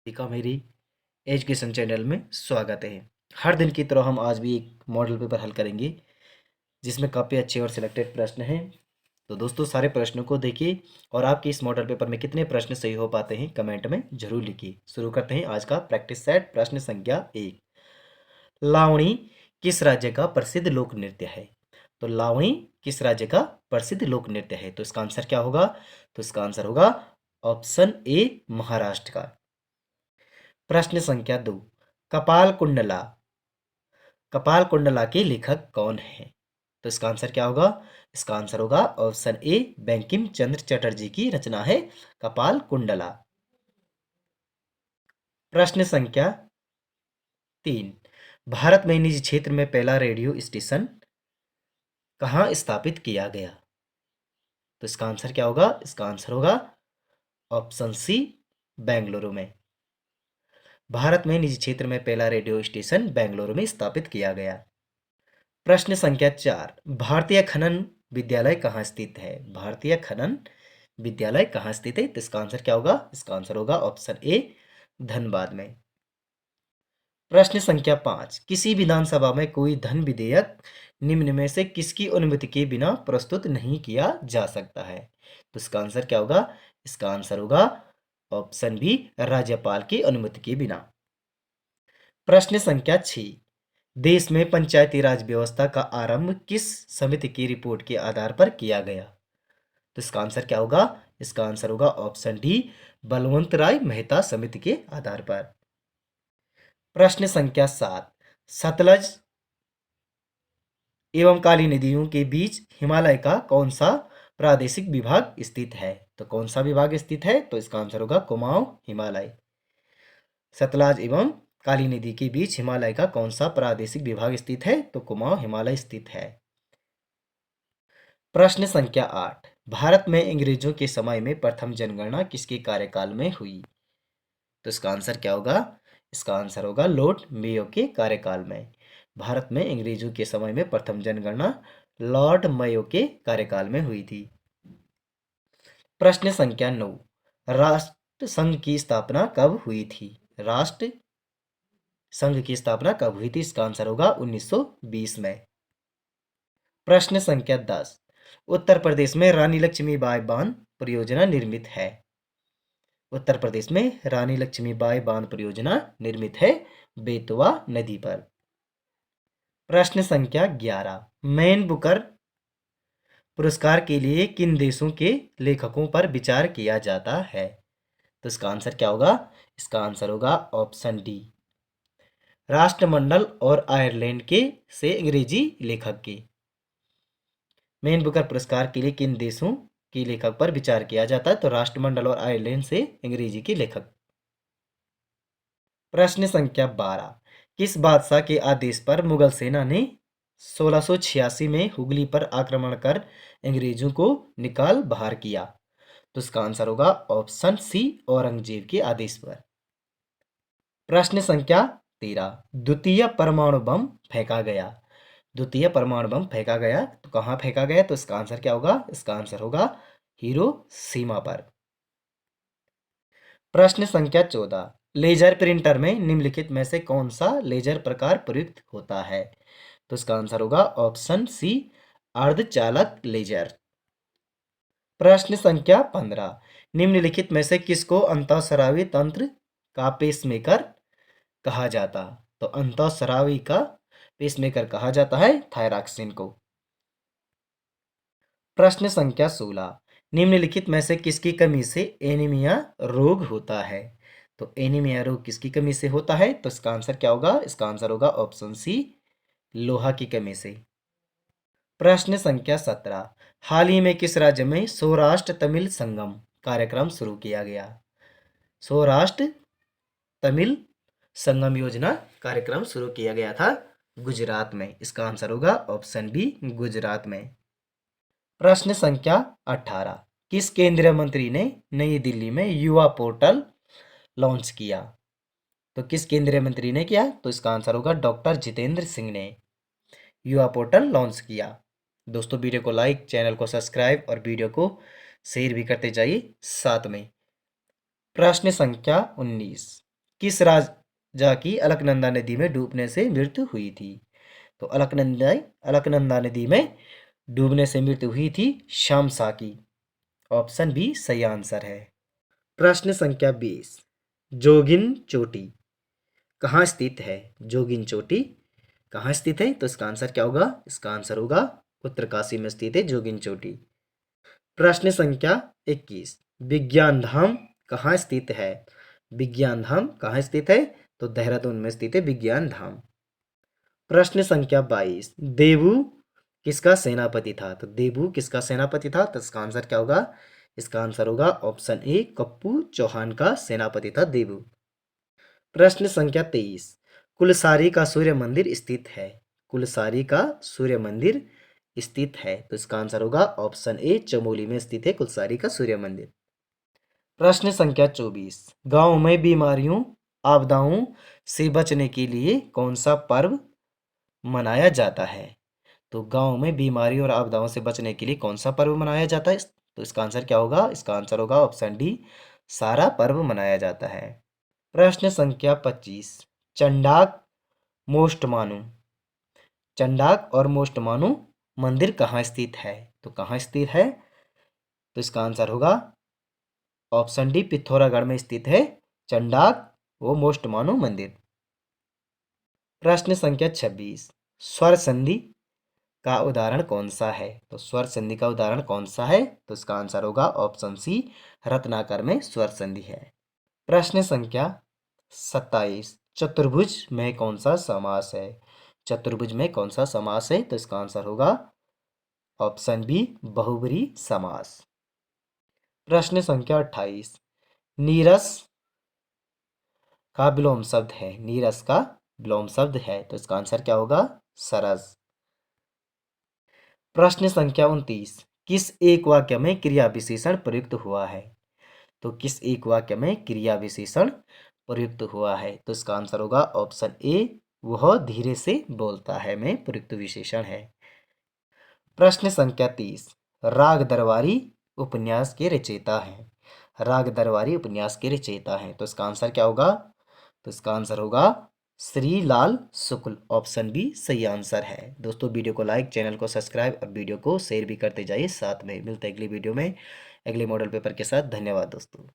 का मेरी education channel में स्वागत है। हर दिन की तरह हम आज भी एक मॉडल पेपर हल करेंगे जिसमें काफ़ी अच्छे और सिलेक्टेड प्रश्न हैं। तो दोस्तों सारे प्रश्नों को देखिए और आपके इस मॉडल पेपर में कितने प्रश्न सही हो पाते हैं कमेंट में जरूर लिखिए। शुरू करते हैं आज का प्रैक्टिस सेट। प्रश्न संख्या 1, लावणी किस राज्य का प्रसिद्ध लोक नृत्य है? तो लावणी किस राज्य का प्रसिद्ध लोक नृत्य है? तो इसका आंसर क्या होगा? तो इसका आंसर होगा ऑप्शन ए, महाराष्ट्र का। प्रश्न संख्या 2, कपाल कुंडला कपाल कुंडला के लेखक कौन है? तो इसका आंसर क्या होगा? इसका आंसर होगा ऑप्शन ए, बंकिम चंद्र चटर्जी की रचना है कपाल कुंडला। प्रश्न संख्या 3, भारत में निजी क्षेत्र में पहला रेडियो स्टेशन कहाँ स्थापित किया गया? तो इसका आंसर क्या होगा? इसका आंसर होगा ऑप्शन सी, बेंगलुरु में। भारत में निजी क्षेत्र में पहला रेडियो स्टेशन बेंगलुरु में स्थापित किया गया। प्रश्न संख्या 4, भारतीय खनन विद्यालय कहाँ स्थित है? भारतीय खनन विद्यालय कहाँ स्थित है? तो इसका आंसर क्या होगा? इसका आंसर होगा ऑप्शन ए, धनबाद में। प्रश्न संख्या 5, किसी विधानसभा में कोई धन विधेयक निम्न में से किसकी अनुमति के बिना प्रस्तुत नहीं किया जा सकता है? तो इसका आंसर क्या होगा? इसका आंसर होगा ऑप्शन बी, राज्यपाल की अनुमति के बिना। प्रश्न संख्या 6, देश में पंचायती राज व्यवस्था का आरंभ किस समिति की रिपोर्ट के आधार पर किया गया? तो इसका आंसर क्या होगा? इसका आंसर होगा ऑप्शन डी, बलवंत राय मेहता समिति के आधार पर। प्रश्न संख्या 7, सतलज एवं काली नदियों के बीच हिमालय का कौन सा प्रादेशिक विभाग स्थित है? तो कौन सा विभाग स्थित है? तो इसका आंसर होगा कुमाऊं हिमालय। सतलज एवं काली नदी के बीच हिमालय का कौन सा प्रादेशिक विभाग स्थित है? तो कुमाऊं हिमालय स्थित है। प्रश्न संख्या 8, भारत में अंग्रेजों के समय में प्रथम जनगणना किसके कार्यकाल में हुई? तो इसका आंसर क्या होगा? इसका आंसर होगा लॉर्ड मेयो के कार्यकाल में। भारत में अंग्रेजों के समय में प्रथम जनगणना लॉर्ड मेयो के कार्यकाल में हुई थी। प्रश्न संख्या 9, राष्ट्र संघ की स्थापना कब हुई थी? राष्ट्र संघ की स्थापना कब हुई थी? इसका आंसर होगा 1920 में। प्रश्न संख्या 10, उत्तर प्रदेश में रानी लक्ष्मीबाई बांध परियोजना निर्मित है? उत्तर प्रदेश में रानी लक्ष्मीबाई बांध परियोजना निर्मित है बेतवा नदी पर। प्रश्न संख्या 11, मैन बुकर पुरस्कार के लिए किन देशों के लेखकों पर विचार किया जाता है? तो इसका आंसर क्या होगा? इसका आंसर होगा ऑप्शन डी, राष्ट्रमंडल और आयरलैंड के से अंग्रेजी लेखक के। मैन बुकर पुरस्कार के लिए किन देशों के लेखक पर विचार किया जाता है? तो राष्ट्रमंडल और आयरलैंड से अंग्रेजी के लेखक। प्रश्न संख्या 12, किस बादशाह के आदेश पर मुगल सेना ने 1686 में हुगली पर आक्रमण कर अंग्रेजों को निकाल बाहर किया? तो इसका आंसर होगा ऑप्शन सी, औरंगजेब के आदेश पर। प्रश्न संख्या 13, द्वितीय परमाणु बम फेंका गया। द्वितीय परमाणु बम फेंका गया तो कहाँ फेंका गया? तो इसका आंसर क्या होगा? इसका आंसर होगा हिरोशिमा पर। प्रश्न संख्या 14, लेजर प्रिंटर में निम्नलिखित में से कौन सा लेजर प्रकार प्रयुक्त होता है? तो इसका आंसर होगा ऑप्शन सी, अर्धचालक लेजर। प्रश्न संख्या 15, निम्नलिखित में से किसको अंतःस्रावी तंत्र का पेसमेकर कहा जाता? तो अंतःस्रावी का पेसमेकर कहा जाता है थायरॉक्सिन को। प्रश्न संख्या 16, निम्नलिखित में से किसकी कमी से एनीमिया रोग होता है? तो एनीमिया रोग किसकी कमी से होता है? तो इसका आंसर क्या होगा? इसका आंसर होगा ऑप्शन सी, लोहा की कमी से। प्रश्न संख्या 17, हाल ही में किस राज्य में सौराष्ट्र तमिल संगम कार्यक्रम शुरू किया गया? सौराष्ट्र तमिल संगम योजना कार्यक्रम शुरू किया गया था गुजरात में। इसका आंसर होगा ऑप्शन बी, गुजरात में। प्रश्न संख्या 18, किस केंद्रीय मंत्री ने नई दिल्ली में युवा पोर्टल लॉन्च किया? तो किस केंद्रीय मंत्री ने किया? तो इसका आंसर होगा डॉक्टर जितेंद्र सिंह ने युवा पोर्टल लॉन्च किया। दोस्तों वीडियो को लाइक, चैनल को सब्सक्राइब और वीडियो को शेयर भी करते जाइए साथ में। प्रश्न संख्या 19, किस राजा की अलकनंदा नदी में डूबने से मृत्यु हुई थी? तो अलकनंदा नदी में डूबने से मृत्यु हुई थी शमशा की। ऑप्शन बी सही आंसर है। प्रश्न संख्या 20, जोगिन चोटी कहाँ स्थित है? जोगिन चोटी कहाँ स्थित है? तो इसका आंसर क्या होगा? इसका आंसर होगा उत्तरकाशी में स्थित है जोगिन चोटी। प्रश्न संख्या 21, विज्ञान धाम कहाँ स्थित है? विज्ञान धाम कहाँ स्थित है? तो देहरादून में स्थित है विज्ञान धाम। प्रश्न संख्या 22, देवू किसका सेनापति था? तो देवू किसका सेनापति था? तो इसका आंसर क्या होगा? इसका आंसर होगा ऑप्शन ए, कप्पू चौहान का सेनापति था देवू। प्रश्न संख्या 23, कुलसारी का सूर्य मंदिर स्थित है? कुलसारी का सूर्य मंदिर स्थित है, तो इसका आंसर होगा ऑप्शन ए, चमोली में स्थित है कुलसारी का सूर्य मंदिर। प्रश्न संख्या 24, गांव में बीमारियों आपदाओं से बचने के लिए कौन सा पर्व मनाया जाता है? तो गांव में बीमारी और आपदाओं से बचने के लिए कौन सा पर्व मनाया जाता है? तो इसका आंसर क्या होगा? इसका आंसर होगा ऑप्शन डी, सारा पर्व मनाया जाता है। प्रश्न संख्या 25, चंडाक मोस्टमानु चंडाक और मोस्टमानु मंदिर कहाँ स्थित है? तो कहाँ स्थित है? तो इसका आंसर होगा ऑप्शन डी, पिथौरागढ़ में स्थित है चंडाक व मोस्टमानु मंदिर। प्रश्न संख्या 26, स्वर संधि का उदाहरण कौन सा है? तो स्वर संधि का उदाहरण कौन सा है? तो इसका आंसर होगा ऑप्शन सी, रत्नाकर में स्वर संधि है। प्रश्न संख्या 27, चतुर्भुज में कौन सा समास है? चतुर्भुज में कौन सा समास है? तो इसका आंसर होगा ऑप्शन बी, बहुब्रीहि समास। प्रश्न संख्या 28, नीरस का विलोम शब्द है। नीरस का विलोम शब्द है, तो इसका आंसर क्या होगा? सरस। प्रश्न संख्या 29, किस एक वाक्य में क्रिया विशेषण प्रयुक्त हुआ है? तो किस एक वाक्य में क्रिया विशेषण प्रयुक्त हुआ है? तो इसका आंसर होगा ऑप्शन ए, वह धीरे से बोलता है में प्रयुक्त विशेषण है। प्रश्न संख्या 30, राग दरबारी उपन्यास के रचयिता हैं। राग दरबारी उपन्यास के रचयिता हैं, तो इसका आंसर क्या होगा? तो इसका आंसर होगा श्री लाल शुक्ल। ऑप्शन बी सही आंसर है। दोस्तों, वीडियो को लाइक, चैनल को सब्सक्राइब और वीडियो को शेयर भी करते जाइए। साथ में मिलते हैं अगली वीडियो में अगले मॉडल पेपर के साथ। धन्यवाद दोस्तों।